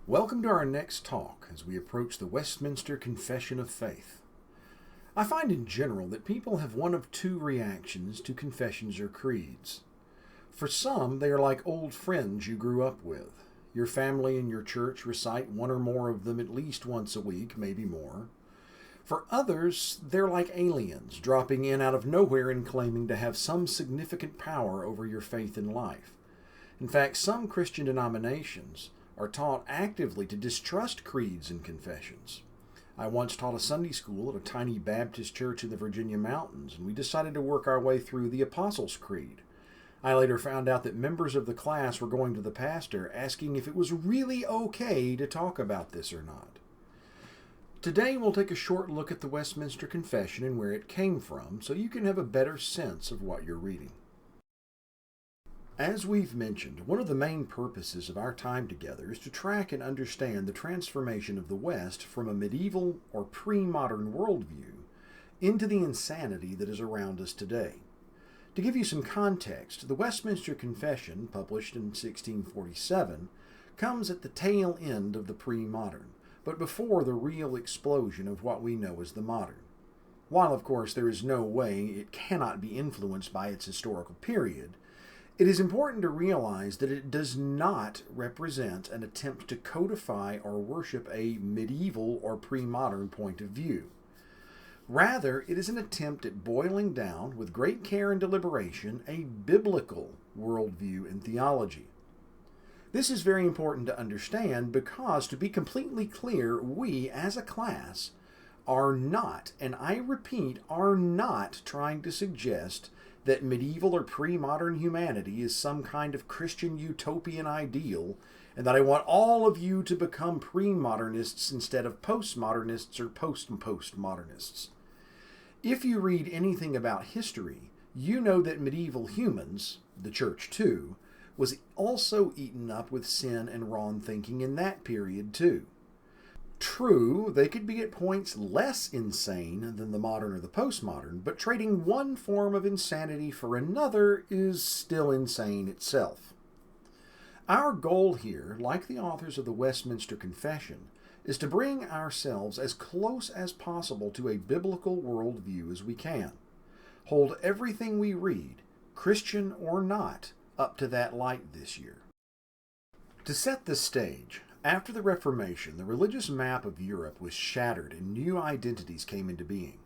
Welcome to our next talk as we approach the Westminster Confession of Faith. I find in general that people have one of two reactions to confessions or creeds. For some, they are like old friends you grew up with. Your family and your church recite one or more of them at least once a week, maybe more. For others, they're like aliens, dropping in out of nowhere and claiming to have some significant power over your faith in life. In fact, some Christian denominations are taught actively to distrust creeds and confessions. I once taught a Sunday school at a tiny Baptist church in the Virginia mountains, and we decided to work our way through the Apostles' Creed. I later found out that members of the class were going to the pastor asking if it was really okay to talk about this or not. Today we'll take a short look at the Westminster Confession and where it came from, so you can have a better sense of what you're reading. As we've mentioned, one of the main purposes of our time together is to track and understand the transformation of the West from a medieval or pre-modern worldview into the insanity that is around us today. To give you some context, the Westminster Confession, published in 1647, comes at the tail end of the pre-modern, but before the real explosion of what we know as the modern. While, of course, there is no way it cannot be influenced by its historical period, it is important to realize that it does not represent an attempt to codify or worship a medieval or pre-modern point of view. Rather, it is an attempt at boiling down, with great care and deliberation, a biblical worldview and theology. This is very important to understand because, to be completely clear, we, as a class, are not, and I repeat, are not trying to suggest that medieval or pre-modern humanity is some kind of Christian utopian ideal, and that I want all of you to become pre-modernists instead of postmodernists or post-postmodernists. If you read anything about history, you know that medieval humans, the church too, was also eaten up with sin and wrong thinking in that period too. True, they could be at points less insane than the modern or the postmodern, but trading one form of insanity for another is still insane itself. Our goal here, like the authors of the Westminster Confession, is to bring ourselves as close as possible to a biblical worldview as we can. Hold everything we read, Christian or not, up to that light this year. To set the stage, after the Reformation, the religious map of Europe was shattered and new identities came into being.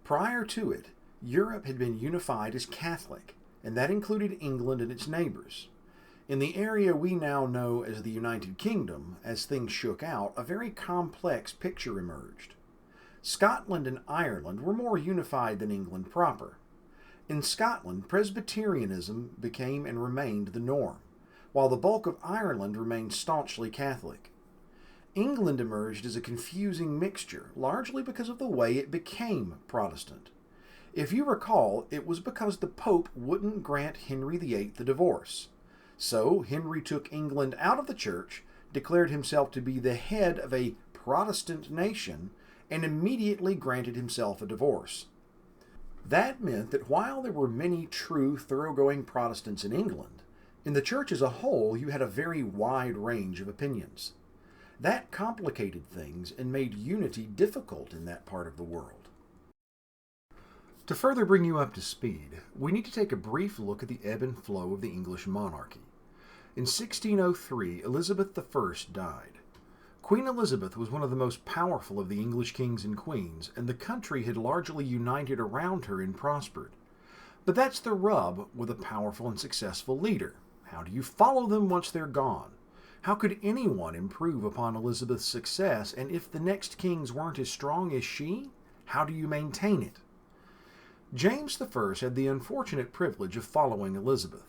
Prior to it, Europe had been unified as Catholic, and that included England and its neighbors. In the area we now know as the United Kingdom, as things shook out, a very complex picture emerged. Scotland and Ireland were more unified than England proper. In Scotland, Presbyterianism became and remained the norm, while the bulk of Ireland remained staunchly Catholic. England emerged as a confusing mixture, largely because of the way it became Protestant. If you recall, it was because the Pope wouldn't grant Henry VIII the divorce. So Henry took England out of the church, declared himself to be the head of a Protestant nation, and immediately granted himself a divorce. That meant that while there were many true, thoroughgoing Protestants in England, in the church as a whole, you had a very wide range of opinions. That complicated things and made unity difficult in that part of the world. To further bring you up to speed, we need to take a brief look at the ebb and flow of the English monarchy. In 1603, Elizabeth I died. Queen Elizabeth was one of the most powerful of the English kings and queens, and the country had largely united around her and prospered. But that's the rub with a powerful and successful leader. How do you follow them once they're gone? How could anyone improve upon Elizabeth's success, and if the next kings weren't as strong as she, how do you maintain it? James I had the unfortunate privilege of following Elizabeth.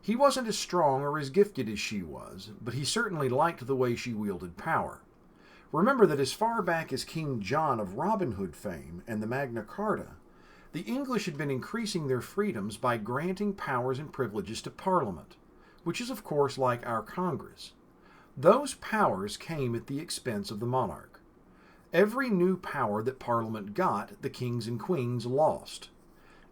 He wasn't as strong or as gifted as she was, but he certainly liked the way she wielded power. Remember that as far back as King John of Robin Hood fame and the Magna Carta, the English had been increasing their freedoms by granting powers and privileges to Parliament, which is of course like our Congress. Those powers came at the expense of the monarch. Every new power that Parliament got, the kings and queens lost.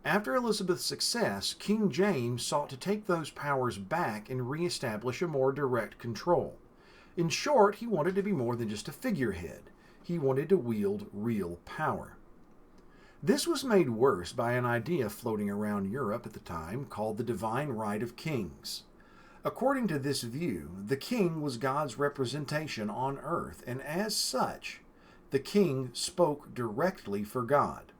After Elizabeth's success, King James sought to take those powers back and reestablish a more direct control. In short, he wanted to be more than just a figurehead. He wanted to wield real power. This was made worse by an idea floating around Europe at the time called the divine right of kings. According to this view, the king was God's representation on earth, and as such, the king spoke directly for God.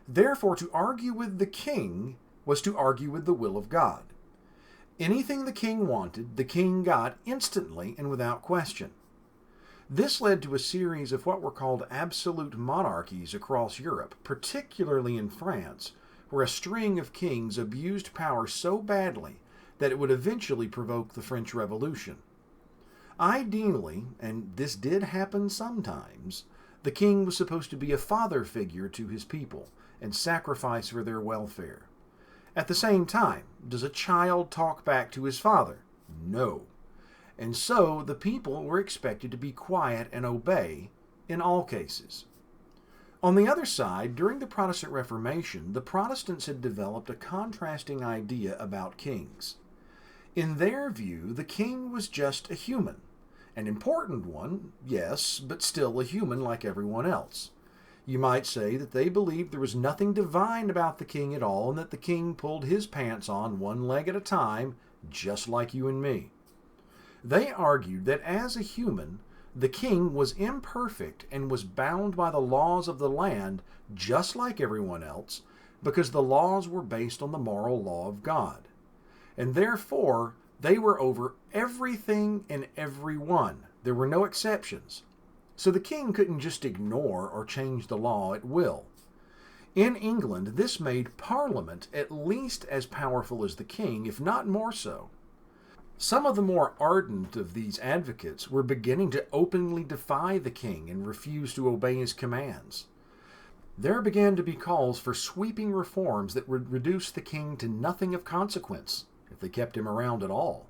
Therefore, to argue with the king was to argue with the will of God. Anything the king wanted, the king got instantly and without question. This led to a series of what were called absolute monarchies across Europe, particularly in France, where a string of kings abused power so badly that it would eventually provoke the French Revolution. Ideally, and this did happen sometimes, the king was supposed to be a father figure to his people and sacrifice for their welfare. At the same time, does a child talk back to his father? No. And so the people were expected to be quiet and obey in all cases. On the other side, during the Protestant Reformation, the Protestants had developed a contrasting idea about kings. In their view, the king was just a human. An important one, yes, but still a human like everyone else. You might say that they believed there was nothing divine about the king at all, and that the king pulled his pants on one leg at a time, just like you and me. They argued that as a human, the king was imperfect and was bound by the laws of the land just like everyone else, because the laws were based on the moral law of God. And therefore, they were over everything and everyone. There were no exceptions. So the king couldn't just ignore or change the law at will. In England, this made Parliament at least as powerful as the king, if not more so. Some of the more ardent of these advocates were beginning to openly defy the king and refuse to obey his commands. There began to be calls for sweeping reforms that would reduce the king to nothing of consequence, if they kept him around at all.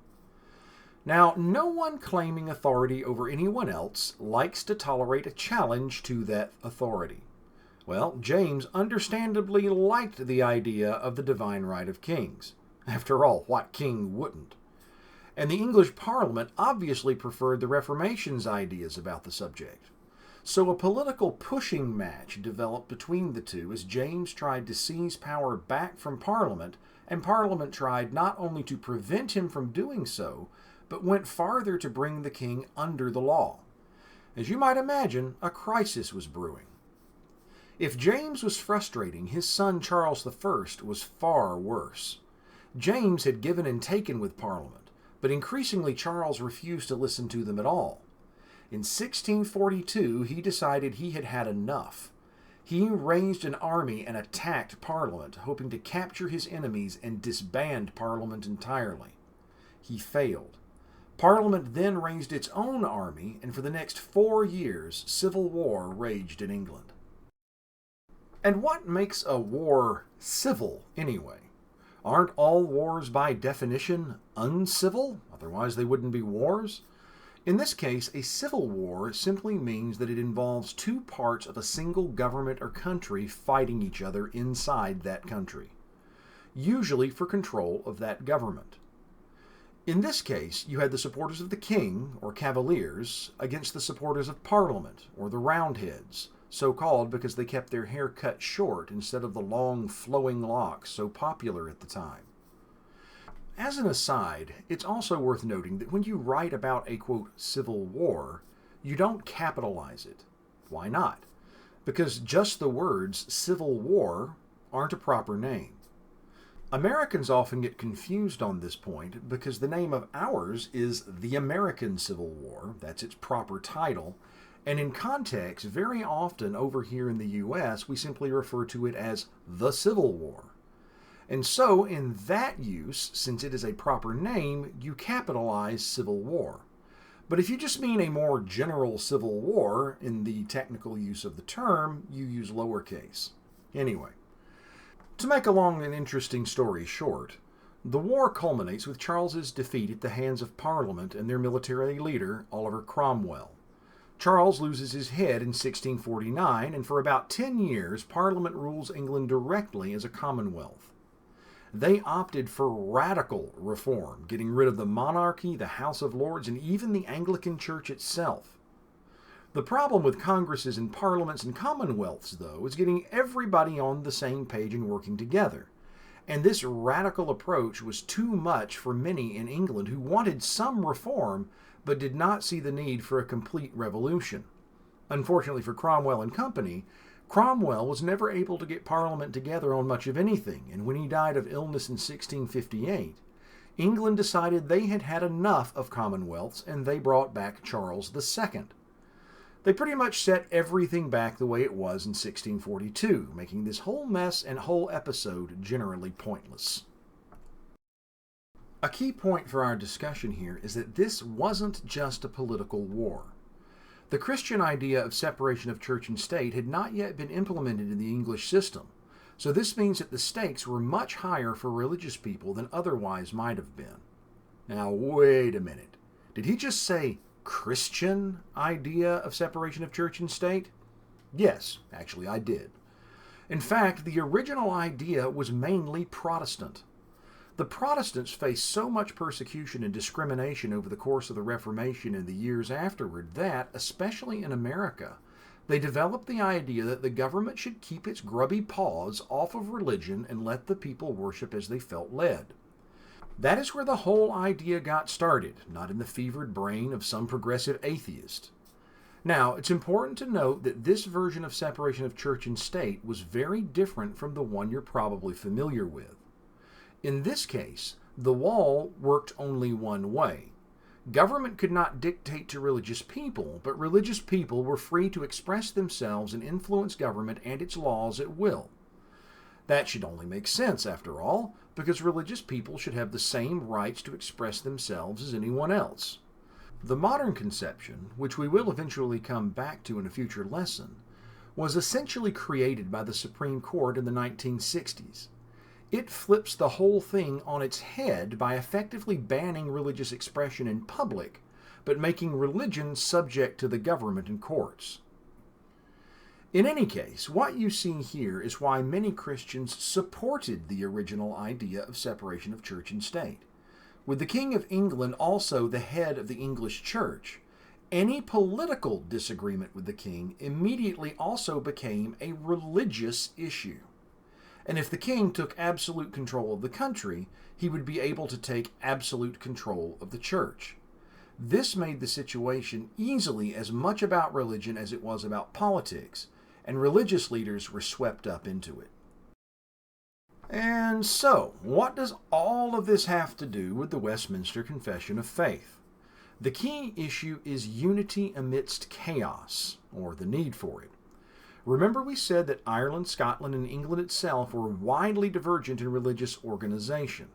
Now, no one claiming authority over anyone else likes to tolerate a challenge to that authority. Well, James understandably liked the idea of the divine right of kings. After all, what king wouldn't? And the English Parliament obviously preferred the Reformation's ideas about the subject. So a political pushing match developed between the two as James tried to seize power back from Parliament, and Parliament tried not only to prevent him from doing so, but went farther to bring the king under the law. As you might imagine, a crisis was brewing. If James was frustrating, his son Charles I was far worse. James had given and taken with Parliament, but increasingly Charles refused to listen to them at all. In 1642, he decided he had had enough. He raised an army and attacked Parliament, hoping to capture his enemies and disband Parliament entirely. He failed. Parliament then raised its own army, and for the next 4 years, civil war raged in England. And what makes a war civil, anyway? Aren't all wars by definition uncivil? Otherwise they wouldn't be wars. In this case, a civil war simply means that it involves two parts of a single government or country fighting each other inside that country, usually for control of that government. In this case, you had the supporters of the king, or cavaliers, against the supporters of Parliament, or the Roundheads, so called because they kept their hair cut short instead of the long flowing locks so popular at the time. As an aside, it's also worth noting that when you write about a, quote, civil war, you don't capitalize it. Why not? Because just the words civil war aren't a proper name. Americans often get confused on this point because the name of ours is the American Civil War, that's its proper title, and in context, very often over here in the U.S., we simply refer to it as the Civil War. And so, in that use, since it is a proper name, you capitalize Civil War. But if you just mean a more general civil war, in the technical use of the term, you use lowercase. Anyway, to make a long and interesting story short, the war culminates with Charles's defeat at the hands of Parliament and their military leader, Oliver Cromwell. Charles loses his head in 1649, and for about 10 years, Parliament rules England directly as a commonwealth. They opted for radical reform, getting rid of the monarchy, the House of Lords, and even the Anglican Church itself. The problem with congresses and parliaments and commonwealths, though, is getting everybody on the same page and working together. And this radical approach was too much for many in England who wanted some reform but did not see the need for a complete revolution. Unfortunately for Cromwell and company, Cromwell was never able to get Parliament together on much of anything, and when he died of illness in 1658, England decided they had had enough of commonwealths and they brought back Charles II. They pretty much set everything back the way it was in 1642, making this whole mess and whole episode generally pointless. A key point for our discussion here is that this wasn't just a political war. The Christian idea of separation of church and state had not yet been implemented in the English system, so this means that the stakes were much higher for religious people than otherwise might have been. Now, wait a minute. Did he just say Christian idea of separation of church and state? Yes, actually I did. In fact, the original idea was mainly Protestant. The Protestants faced so much persecution and discrimination over the course of the Reformation and the years afterward that, especially in America, they developed the idea that the government should keep its grubby paws off of religion and let the people worship as they felt led. That is where the whole idea got started, not in the fevered brain of some progressive atheist. Now, it's important to note that this version of separation of church and state was very different from the one you're probably familiar with. In this case, the wall worked only one way. Government could not dictate to religious people, but religious people were free to express themselves and influence government and its laws at will. That should only make sense, after all, because religious people should have the same rights to express themselves as anyone else. The modern conception, which we will eventually come back to in a future lesson, was essentially created by the Supreme Court in the 1960s. It flips the whole thing on its head by effectively banning religious expression in public, but making religion subject to the government and courts. In any case, what you see here is why many Christians supported the original idea of separation of church and state. With the King of England also the head of the English Church, any political disagreement with the king immediately also became a religious issue. And if the king took absolute control of the country, he would be able to take absolute control of the church. This made the situation easily as much about religion as it was about politics, and religious leaders were swept up into it. And so, what does all of this have to do with the Westminster Confession of Faith? The key issue is unity amidst chaos, or the need for it. Remember we said that Ireland, Scotland, and England itself were widely divergent in religious organization.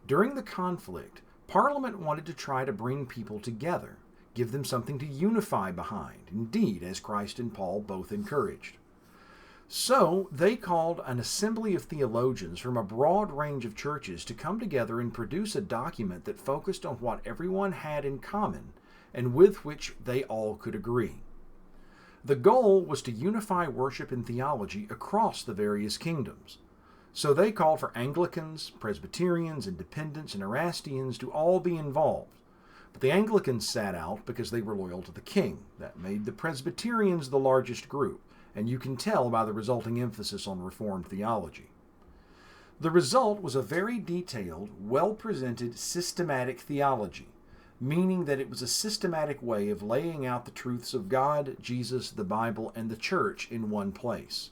During the conflict, Parliament wanted to try to bring people together, give them something to unify behind, indeed, as Christ and Paul both encouraged. So they called an assembly of theologians from a broad range of churches to come together and produce a document that focused on what everyone had in common and with which they all could agree. The goal was to unify worship and theology across the various kingdoms. So they called for Anglicans, Presbyterians, Independents, and Erastians to all be involved. But the Anglicans sat out because they were loyal to the king. That made the Presbyterians the largest group, and you can tell by the resulting emphasis on Reformed theology. The result was a very detailed, well-presented, systematic theology, meaning that it was a systematic way of laying out the truths of God, Jesus, the Bible, and the Church in one place.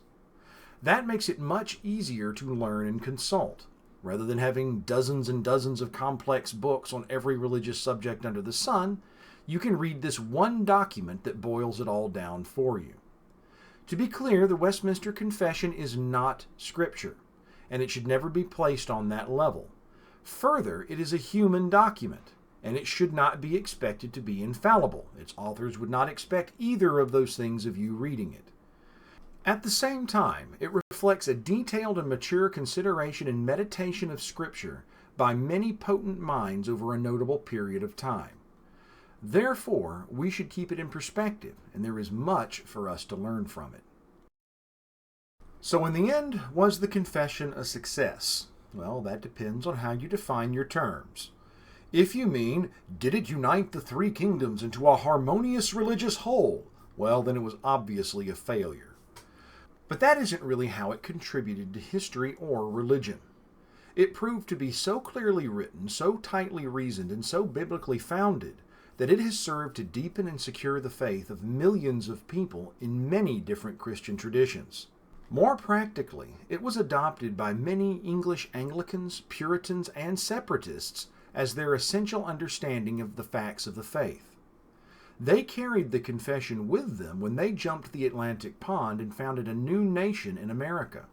That makes it much easier to learn and consult. Rather than having dozens and dozens of complex books on every religious subject under the sun, you can read this one document that boils it all down for you. To be clear, the Westminster Confession is not Scripture, and it should never be placed on that level. Further, it is a human document, and it should not be expected to be infallible. Its authors would not expect either of those things of you reading it. At the same time, it reflects a detailed and mature consideration and meditation of Scripture by many potent minds over a notable period of time. Therefore, we should keep it in perspective, and there is much for us to learn from it. So in the end, was the confession a success? Well, that depends on how you define your terms. If you mean, did it unite the three kingdoms into a harmonious religious whole? Well, then it was obviously a failure. But that isn't really how it contributed to history or religion. It proved to be so clearly written, so tightly reasoned, and so biblically founded that it has served to deepen and secure the faith of millions of people in many different Christian traditions. More practically, it was adopted by many English Anglicans, Puritans, and Separatists as their essential understanding of the facts of the faith. They carried the confession with them when they jumped the Atlantic pond and founded a new nation in America.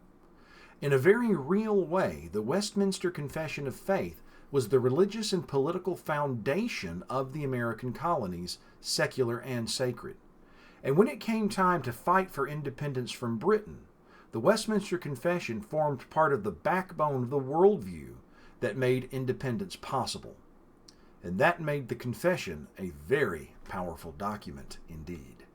In a very real way, the Westminster Confession of Faith was the religious and political foundation of the American colonies, secular and sacred. And when it came time to fight for independence from Britain, the Westminster Confession formed part of the backbone of the worldview that made independence possible. And that made the Confession a very powerful document indeed.